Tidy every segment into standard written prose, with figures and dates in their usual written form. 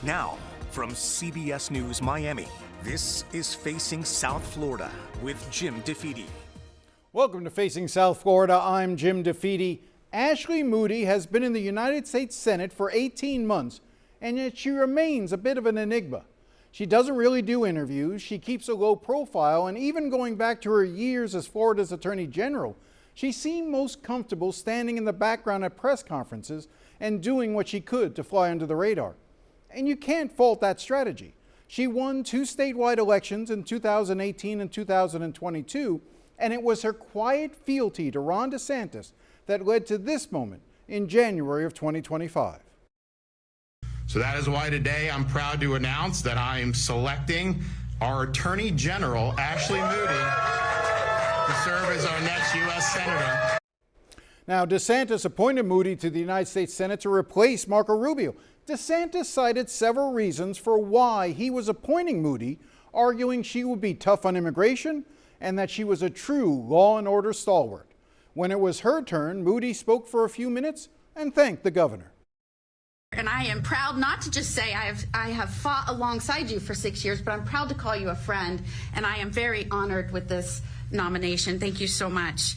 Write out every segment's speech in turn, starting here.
Now, from CBS News Miami, this is Facing South Florida with Jim DeFede. Welcome to Facing South Florida. I'm Jim DeFede. Ashley Moody has been in the United States Senate for 18 months, and yet she remains a bit of an enigma. She doesn't really do interviews, she keeps a low profile, and even going back to her years as Florida's Attorney General, she seemed most comfortable standing in the background at press conferences and doing what she could to fly under the radar. And you can't fault that strategy. She won 2 statewide elections in 2018 and 2022, and it was her quiet fealty to Ron Disantis that led to this moment in January of 2025. So that is why today I'm proud to announce that I am selecting our Attorney General, Ashley Moody, to serve as our next U.S. Senator. Now, Disantis appointed Moody to the United States Senate to replace Marco Rubio. Disantis cited several reasons for why he was appointing Moody, arguing she would be tough on immigration and that she was a true law and order stalwart. When it was her turn, Moody spoke for a few minutes and thanked the governor. And I am proud not to just say I have fought alongside you for 6 years, but I'm proud to call you a friend, and I am very honored with this nomination. Thank you so much.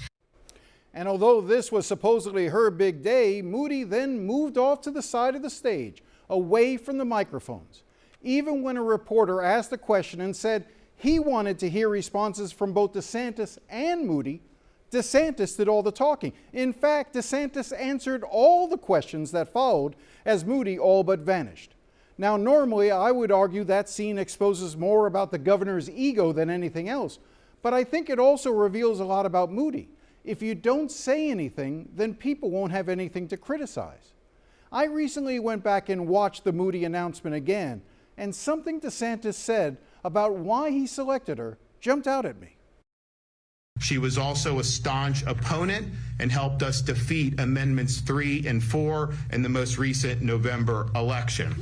And although this was supposedly her big day, Moody then moved off to the side of the stage, away from the microphones. Even when a reporter asked a question and said he wanted to hear responses from both Disantis and Moody, Disantis did all the talking. In fact, Disantis answered all the questions that followed as Moody all but vanished. Now, normally I would argue that scene exposes more about the governor's ego than anything else, but I think it also reveals a lot about Moody. If you don't say anything, then people won't have anything to criticize. I recently went back and watched the Moody announcement again, and something Disantis said about why he selected her jumped out at me. She was also a staunch opponent and helped us defeat Amendments 3 and 4 in the most recent November election.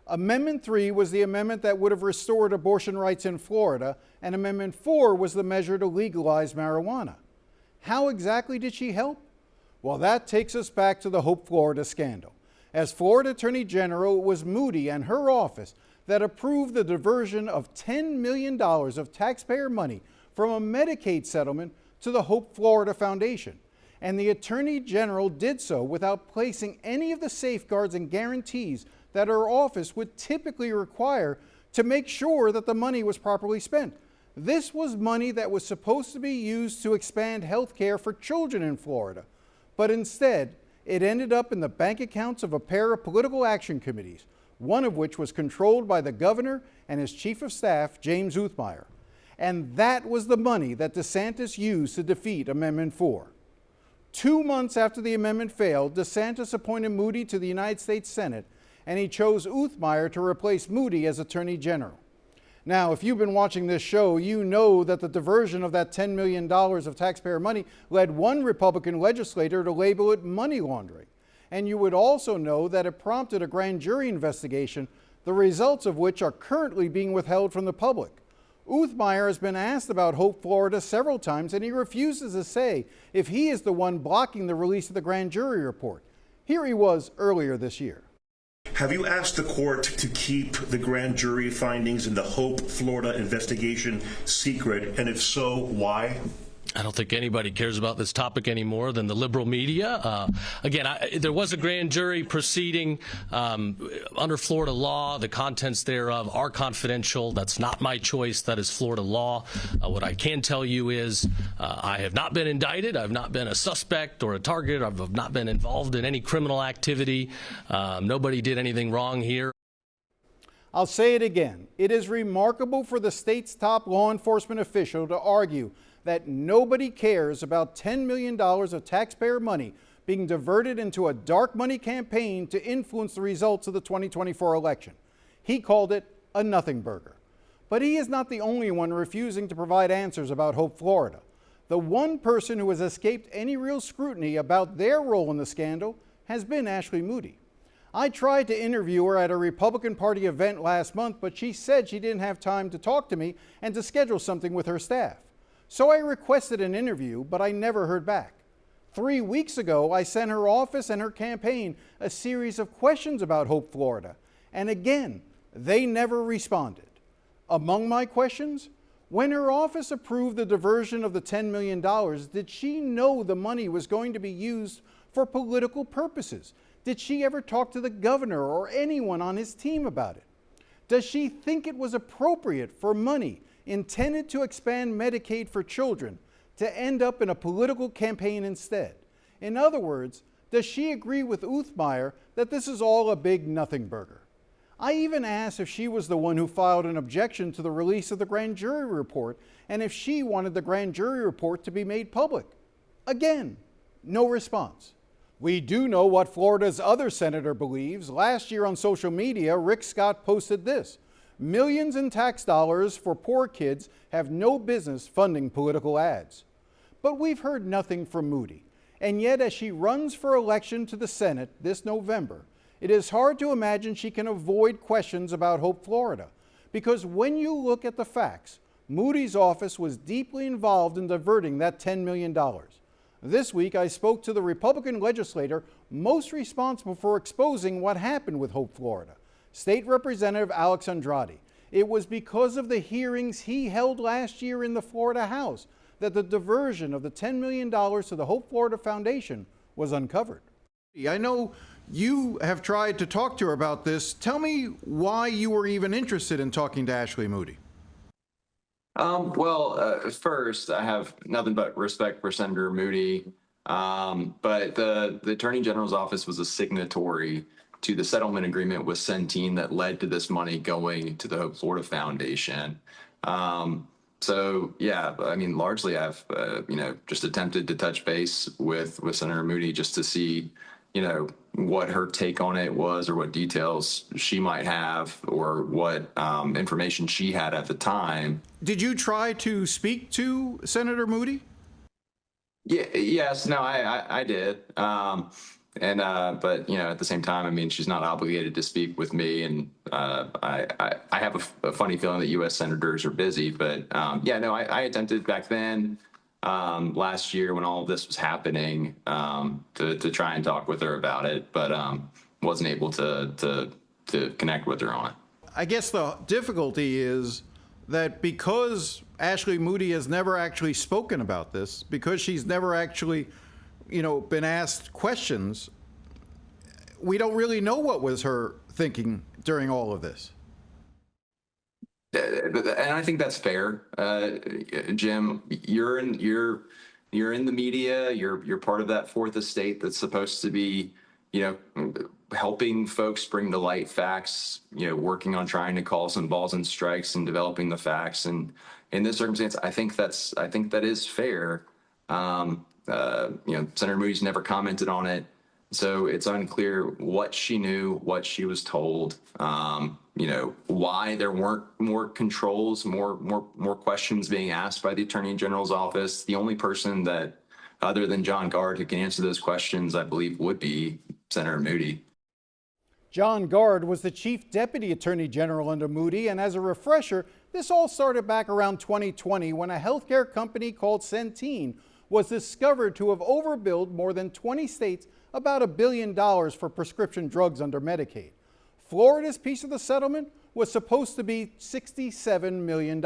Amendment 3 was the amendment that would have restored abortion rights in Florida, and Amendment 4 was the measure to legalize marijuana. How exactly did she help? Well, that takes us back to the Hope Florida scandal. As Florida Attorney General, it was Moody and her office that approved the diversion of $10 million of taxpayer money from a Medicaid settlement to the Hope Florida Foundation. And the Attorney General did so without placing any of the safeguards and guarantees that her office would typically require to make sure that the money was properly spent. This was money that was supposed to be used to expand health care for children in Florida, but instead it ended up in the bank accounts of a pair of political action committees, one of which was controlled by the governor and his chief of staff, James Uthmeyer. And that was the money that Disantis used to defeat Amendment 4. 2 months after the amendment failed, Disantis appointed Moody to the United States Senate, and he chose Uthmeyer to replace Moody as Attorney General. Now, if you've been watching this show, you know that the diversion of that $10 million of taxpayer money led one Republican legislator to label it money laundering. And you would also know that it prompted a grand jury investigation, the results of which are currently being withheld from the public. Uthmeyer has been asked about Hope Florida several times, and he refuses to say if he is the one blocking the release of the grand jury report. Here he was earlier this year. Have you asked the court to keep the grand jury findings in the Hope Florida investigation secret? And if so, why? I don't think anybody cares about this topic any more than the liberal media. Again, there was a grand jury proceeding under Florida law. The contents thereof are confidential. That's not my choice. That is Florida law. What I can tell you is I have not been indicted. I've not been a suspect or a target. I've not been involved in any criminal activity. Nobody did anything wrong here. I'll say it again. It is remarkable for the state's top law enforcement official to argue that nobody cares about $10 million of taxpayer money being diverted into a dark money campaign to influence the results of the 2024 election. He called it a nothing burger. But he is not the only one refusing to provide answers about Hope Florida. The one person who has escaped any real scrutiny about their role in the scandal has been Ashley Moody. I tried to interview her at a Republican Party event last month, but she said she didn't have time to talk to me and to schedule something with her staff. So I requested an interview, but I never heard back. 3 weeks ago, I sent her office and her campaign a series of questions about Hope Florida, And again, they never responded. Among my questions, when her office approved the diversion of the $10 million, did she know the money was going to be used for political purposes? Did she ever talk to the governor or anyone on his team about it? Does she think it was appropriate for money intended to expand Medicaid for children to end up in a political campaign instead? In other words, does she agree with Uthmeyer that this is all a big nothing burger? I even asked if she was the one who filed an objection to the release of the grand jury report and if she wanted the grand jury report to be made public. Again, no response. We do know what Florida's other senator believes. Last year on social media, Rick Scott posted this: millions in tax dollars for poor kids have no business funding political ads. But we've heard nothing from Moody. And yet, as she runs for election to the Senate this November, it is hard to imagine she can avoid questions about Hope Florida. Because when you look at the facts, Moody's office was deeply involved in diverting that $10 million. This week, I spoke to the Republican legislator most responsible for exposing what happened with Hope Florida, State Representative Alex Andrade. It was because of the hearings he held last year in the Florida House that the diversion of the $10 million to the Hope Florida Foundation was uncovered. I know you have tried to talk to her about this. Tell me why you were even interested in talking to Ashley Moody. First, I have nothing but respect for Senator Moody, but the Attorney General's office was a signatory to the settlement agreement with Centene that led to this money going to the Hope Florida Foundation. Largely I've, just attempted to touch base with Senator Moody just to see, what her take on it was or what details she might have or what information she had at the time. Did you try to speak to Senator Moody? Yes, I did. But at the same time, she's not obligated to speak with me, and I have a funny feeling that U.S. senators are busy. But I attempted back then, last year when all of this was happening, to try and talk with her about it, but wasn't able to connect with her on it. I guess the difficulty is that because Ashley Moody has never actually spoken about this, because she's never actually been asked questions, we don't really know what was her thinking during all of this. And I think that's fair, Jim. You're in the media. You're part of that fourth estate that's supposed to be, helping folks bring to light facts. Working on trying to call some balls and strikes and developing the facts. And in this circumstance, I think that is fair. Senator Moody's never commented on it, so it's unclear what she knew, what she was told, why there weren't more controls, more questions being asked by the Attorney General's office. The only person that, other than John Gard, who can answer those questions, I believe, would be Senator Moody. John Gard was the Chief Deputy Attorney General under Moody, and as a refresher, this all started back around 2020 when a healthcare company called Centene was discovered to have overbilled more than 20 states about $1 billion for prescription drugs under Medicaid. Florida's piece of the settlement was supposed to be $67 million.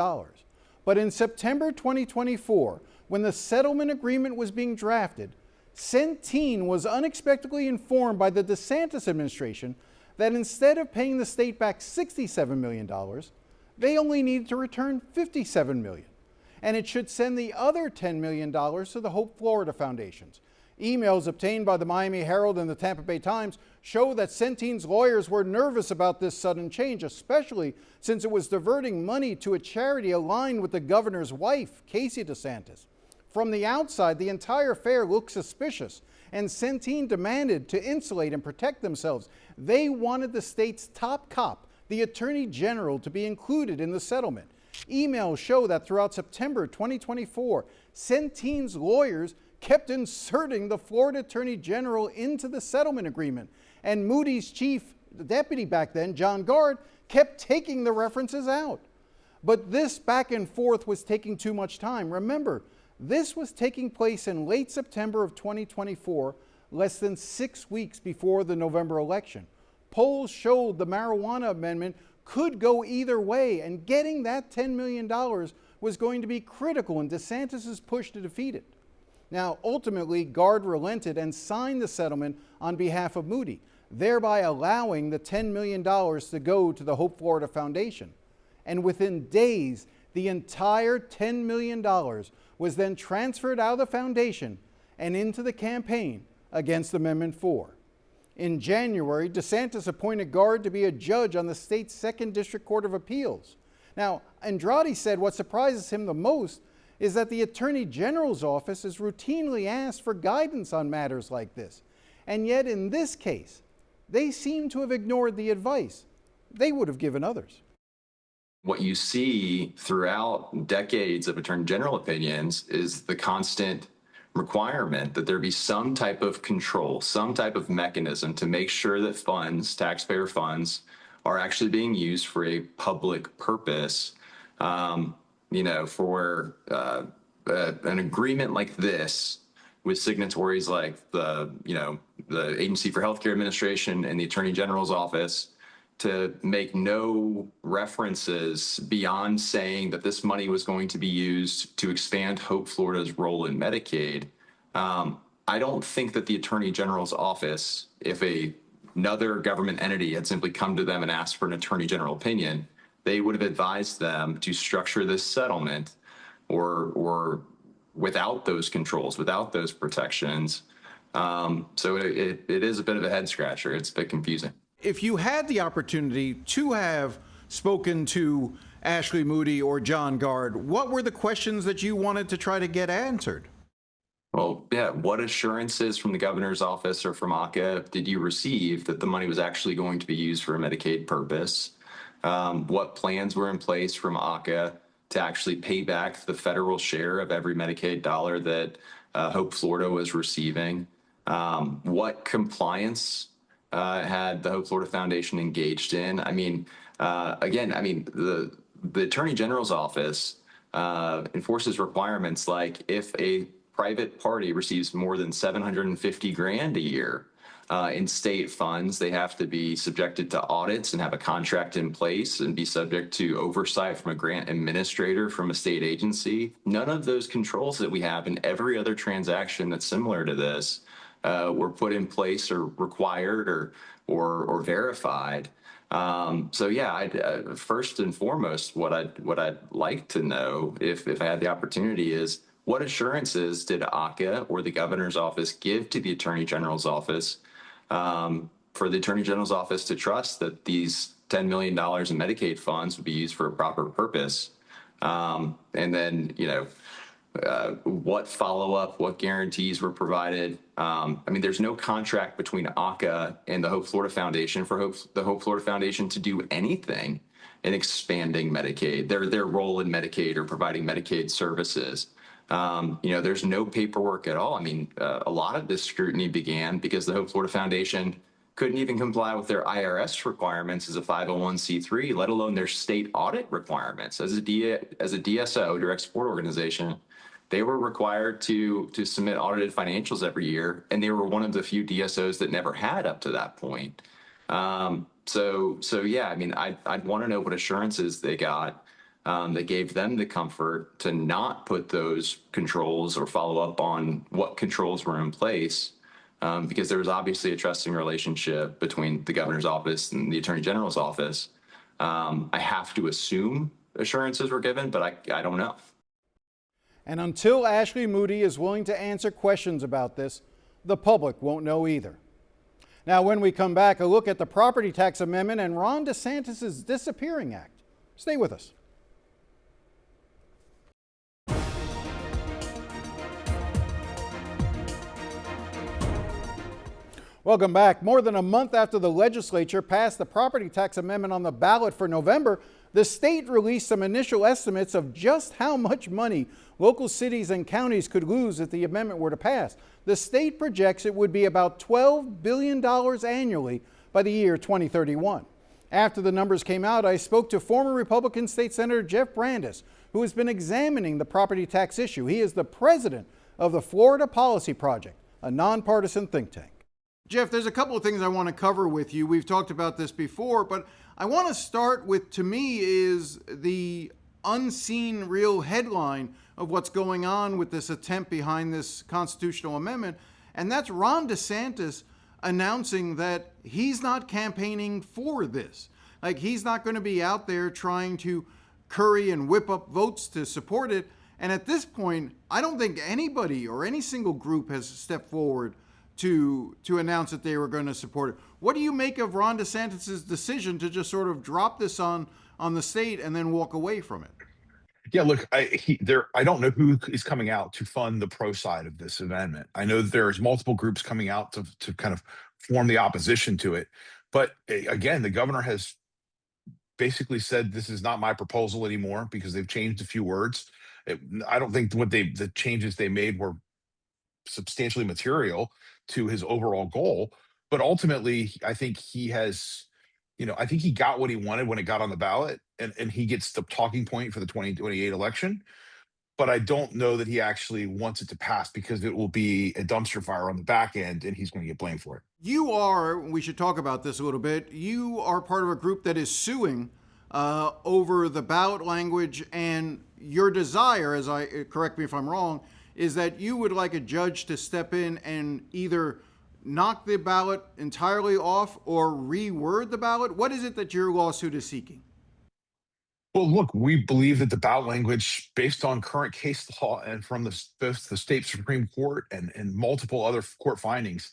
But in September 2024, when the settlement agreement was being drafted, Centene was unexpectedly informed by the Disantis administration that instead of paying the state back $67 million, they only needed to return $57 million. And it should send the other $10 million to the Hope Florida Foundations. Emails obtained by the Miami Herald and the Tampa Bay Times show that Centene's lawyers were nervous about this sudden change, especially since it was diverting money to a charity aligned with the governor's wife, Casey Disantis. From the outside, the entire affair looked suspicious, and Centene demanded to insulate and protect themselves. They wanted the state's top cop, the Attorney General, to be included in the settlement. Emails show that throughout September 2024, Centene's lawyers kept inserting the Florida Attorney General into the settlement agreement, and Moody's chief deputy back then, John Gard, kept taking the references out. But this back and forth was taking too much time. Remember, this was taking place in late September of 2024, less than 6 weeks before the November election. Polls showed the marijuana amendment could go either way, and getting that $10 million was going to be critical in DeSantis' push to defeat it. Now, ultimately, Gard relented and signed the settlement on behalf of Moody, thereby allowing the $10 million to go to the Hope Florida Foundation. And within days, the entire $10 million was then transferred out of the foundation and into the campaign against Amendment 4. In January, DeSantis appointed Gard to be a judge on the state's 2nd District Court of Appeals. Now, Andrade said what surprises him the most is that the Attorney General's office is routinely asked for guidance on matters like this. And yet, in this case, they seem to have ignored the advice they would have given others. What you see throughout decades of Attorney General opinions is the constant requirement that there be some type of control, some type of mechanism to make sure that funds, taxpayer funds, are actually being used for a public purpose. For an agreement like this with signatories like the Agency for Healthcare Administration and the Attorney General's office to make no references beyond saying that this money was going to be used to expand Hope Florida's role in Medicaid. I don't think that the Attorney General's office, if another government entity had simply come to them and asked for an Attorney General opinion, they would have advised them to structure this settlement or without those controls, without those protections. So it is a bit of a head scratcher. It's a bit confusing. If you had the opportunity to have spoken to Ashley Moody or John Gard, what were the questions that you wanted to try to get answered? Well, yeah, what assurances from the governor's office or from ACA did you receive that the money was actually going to be used for a Medicaid purpose? What plans were in place from ACA to actually pay back the federal share of every Medicaid dollar that Hope Florida was receiving? What compliance had the Hope Florida Foundation engaged in? The Attorney General's office enforces requirements like if a private party receives more than $750,000 a year in state funds, they have to be subjected to audits and have a contract in place and be subject to oversight from a grant administrator from a state agency. None of those controls that we have in every other transaction that's similar to this were put in place or required or verified. First and foremost, what I'd like to know if I had the opportunity is what assurances did ACA or the governor's office give to the Attorney General's office for the Attorney General's office to trust that these $10 million in Medicaid funds would be used for a proper purpose? What follow-up, what guarantees were provided? There's no contract between ACA and the Hope Florida Foundation for the Hope Florida Foundation to do anything in expanding Medicaid, their role in Medicaid or providing Medicaid services. There's no paperwork at all. A lot of this scrutiny began because the Hope Florida Foundation couldn't even comply with their IRS requirements as a 501c3, let alone their state audit requirements. As a DSO, direct support organization, they were required to submit audited financials every year, and they were one of the few DSOs that never had up to that point. I'd want to know what assurances they got that gave them the comfort to not put those controls or follow up on what controls were in place, because there was obviously a trusting relationship between the governor's office and the Attorney General's office. I have to assume assurances were given, but I don't know. And until Ashley Moody is willing to answer questions about this, the public won't know either. Now, when we come back, a look at the property tax amendment and Ron DeSantis' Disappearing Act. Stay with us. Welcome back. More than a month after the legislature passed the property tax amendment on the ballot for November, the state released some initial estimates of just how much money local cities and counties could lose if the amendment were to pass. The state projects it would be about $12 billion annually by the year 2031. After the numbers came out, I spoke to former Republican State Senator Jeff Brandes, who has been examining the property tax issue. He is the president of the Florida Policy Project, a nonpartisan think tank. Jeff, there's a couple of things I want to cover with you. We've talked about this before, but I want to start with, to me, is the unseen real headline of what's going on with this attempt behind this constitutional amendment. And that's Ron DeSantis announcing that he's not campaigning for this. Like, he's not going to be out there trying to curry and whip up votes to support it. And at this point, I don't think anybody or any single group has stepped forward to announce that they were going to support it. What do you make of Ron DeSantis' decision to just sort of drop this on the state and then walk away from it? Yeah, look, I don't know who is coming out to fund the pro side of this amendment. I know that there's multiple groups coming out to kind of form the opposition to it. But again, the governor has basically said this is not my proposal anymore because they've changed a few words. I don't think the changes they made were substantially material to his overall goal. But ultimately, I think he has, I think he got what he wanted when it got on the ballot, and he gets the talking point for the 2028 election. But I don't know that he actually wants it to pass because it will be a dumpster fire on the back end and he's going to get blamed for it. We should talk about this a little bit. You are part of a group that is suing over the ballot language, and your desire, correct me if I'm wrong, is that you would like a judge to step in and either knock the ballot entirely off or reword the ballot. What is it that your lawsuit is seeking? Well, look, we believe that the ballot language, based on current case law and from both the state Supreme Court and multiple other court findings,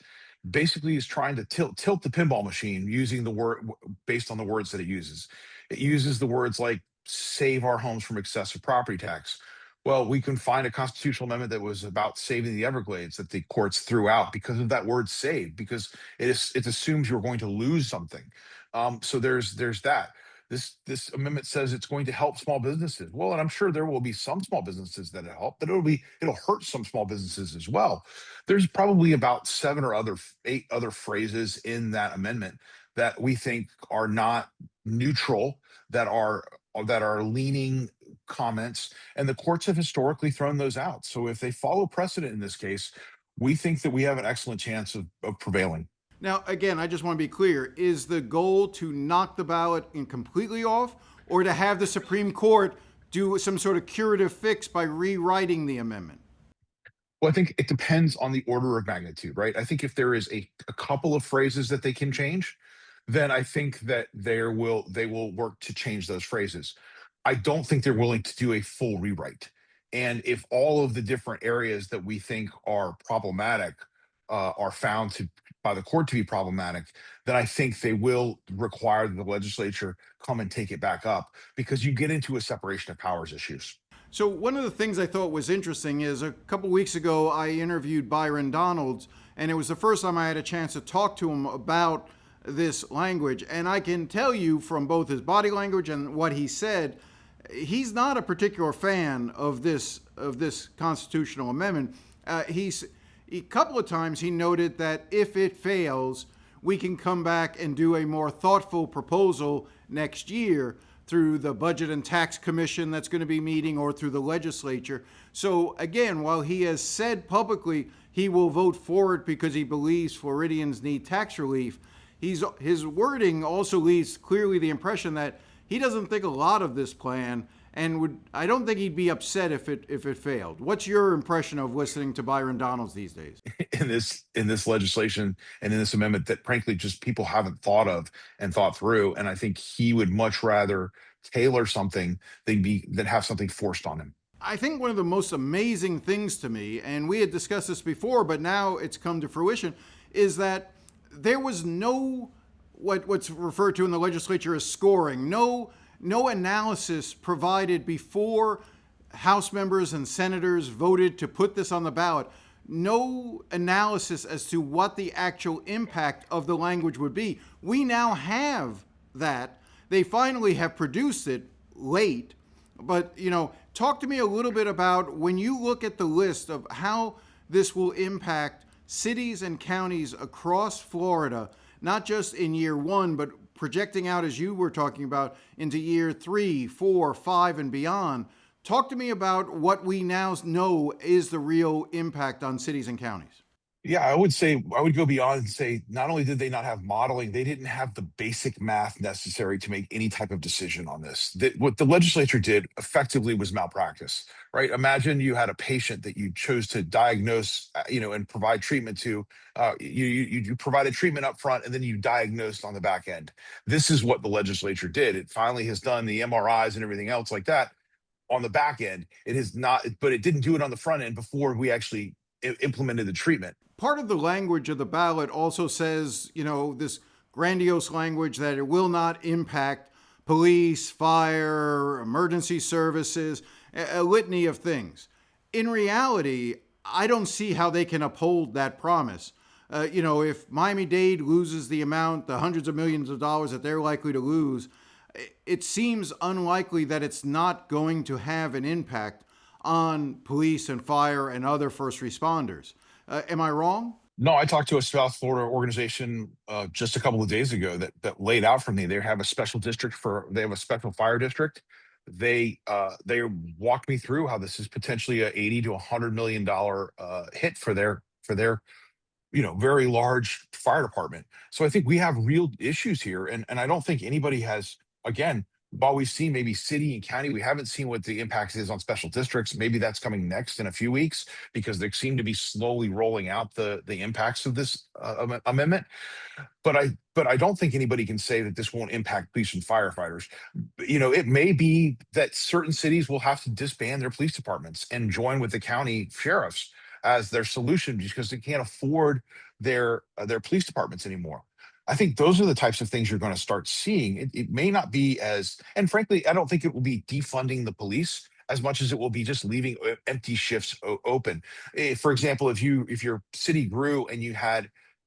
basically is trying to tilt the pinball machine using the word based on the words that it uses. It uses the words like save our homes from excessive property tax. Well, we can find a constitutional amendment that was about saving the Everglades that the courts threw out because of that word save, because it assumes you're going to lose something. So there's that. This amendment says it's going to help small businesses. Well, and I'm sure there will be some small businesses that it help, but it'll hurt some small businesses as well. There's probably about 7 or 8 other phrases in that amendment that we think are not neutral, that are leaning comments, and the courts have historically thrown those out. So if they follow precedent in this case, we think that we have an excellent chance of prevailing. Now, again, I just want to be clear. Is the goal to knock the ballot completely off, or to have the Supreme Court do some sort of curative fix by rewriting the amendment? Well, I think it depends on the order of magnitude, right? I think if there is a couple of phrases that they can change, then I think that they will work to change those phrases. I don't think they're willing to do a full rewrite. And if all of the different areas that we think are problematic are found by the court to be problematic, then I think they will require that the legislature come and take it back up, because you get into a separation of powers issues. So one of the things I thought was interesting is a couple weeks ago, I interviewed Byron Donalds, and it was the first time I had a chance to talk to him about this language. And I can tell you from both his body language and what he said, he's not a particular fan of this constitutional amendment. A couple of times he noted that if it fails, we can come back and do a more thoughtful proposal next year through the Budget and Tax Commission that's going to be meeting, or through the legislature. So again, while he has said publicly he will vote for it because he believes Floridians need tax relief, his wording also leaves clearly the impression that he doesn't think a lot of this plan, and I don't think he'd be upset if it failed. What's your impression of listening to Byron Donalds these days? In this legislation and in this amendment that frankly just people haven't thought of and thought through, and I think he would much rather tailor something than have something forced on him. I think one of the most amazing things to me, and we had discussed this before, but now it's come to fruition, is that there was no what's referred to in the legislature as scoring, no analysis provided before House members and senators voted to put this on the ballot. No analysis as to what the actual impact of the language would be. We now have that. They finally have produced it late. But, talk to me a little bit about when you look at the list of how this will impact cities and counties across Florida, not just in year 1, but projecting out, as you were talking about, into year 3, 4, 5, and beyond. Talk to me about what we now know is the real impact on cities and counties. Yeah, I would say I would go beyond and say not only did they not have modeling, they didn't have the basic math necessary to make any type of decision on this. What the legislature did effectively was malpractice, right? Imagine you had a patient that you chose to diagnose, and provide treatment to. You provided treatment up front, and then you diagnosed on the back end. This is what the legislature did. It finally has done the MRIs and everything else like that on the back end. It has not, but it didn't do it on the front end before we actually implemented the treatment. Part of the language of the ballot also says, this grandiose language that it will not impact police, fire, emergency services, a litany of things. In reality, I don't see how they can uphold that promise. If Miami-Dade loses the hundreds of millions of dollars that they're likely to lose, it seems unlikely that it's not going to have an impact on police and fire and other first responders. Am I wrong? No, I talked to a South Florida organization just a couple of days ago that laid out for me. They have a special fire district. They walked me through how this is potentially a $80 to $100 million hit for their very large fire department. So I think we have real issues here, and I don't think anybody has, again, while we've seen maybe city and county, we haven't seen what the impact is on special districts. Maybe that's coming next in a few weeks because they seem to be slowly rolling out the impacts of this amendment. But I don't think anybody can say that this won't impact police and firefighters. It may be that certain cities will have to disband their police departments and join with the county sheriffs as their solution because they can't afford their police departments anymore. I think those are the types of things you're going to start seeing. It may not be and frankly, I don't think it will be defunding the police as much as it will be just leaving empty shifts open. For example, if your city grew and you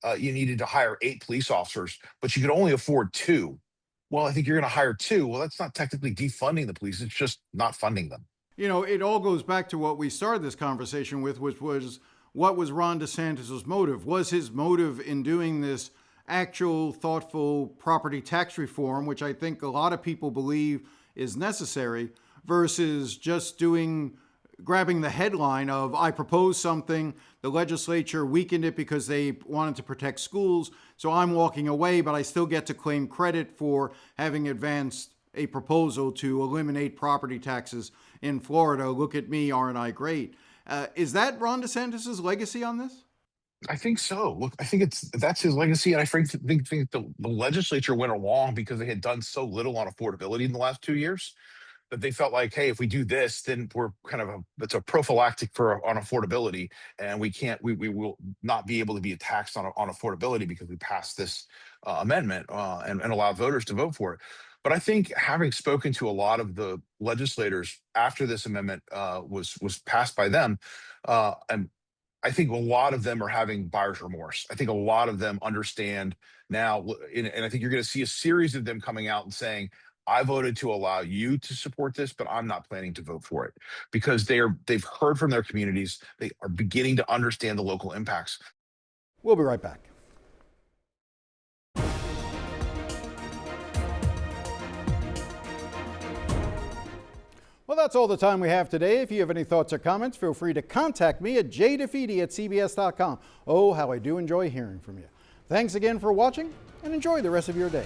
needed to hire 8 police officers, but you could only afford 2, well, I think you're going to hire 2. Well, that's not technically defunding the police. It's just not funding them. It all goes back to what we started this conversation with, which was what was Ron DeSantis' motive? Was his motive in doing this actual, thoughtful property tax reform, which I think a lot of people believe is necessary, versus just grabbing the headline of, I proposed something, the legislature weakened it because they wanted to protect schools, so I'm walking away, but I still get to claim credit for having advanced a proposal to eliminate property taxes in Florida. Look at me, aren't I great? Is that Ron DeSantis' legacy on this? I think so. Look, I think that's his legacy, and I frankly think the legislature went along because they had done so little on affordability in the last 2 years that they felt like, hey, if we do this, then we're it's a prophylactic on affordability, and we will not be able to be taxed on affordability because we passed this amendment and allow voters to vote for it. But I think having spoken to a lot of the legislators after this amendment was passed by them, and I think a lot of them are having buyer's remorse. I think a lot of them understand now, and I think you're going to see a series of them coming out and saying, I voted to allow you to support this, but I'm not planning to vote for it, because they've heard from their communities. They are beginning to understand the local impacts. We'll be right back. Well, that's all the time we have today. If you have any thoughts or comments, feel free to contact me at jdefede@cbs.com. Oh, how I do enjoy hearing from you. Thanks again for watching, and enjoy the rest of your day.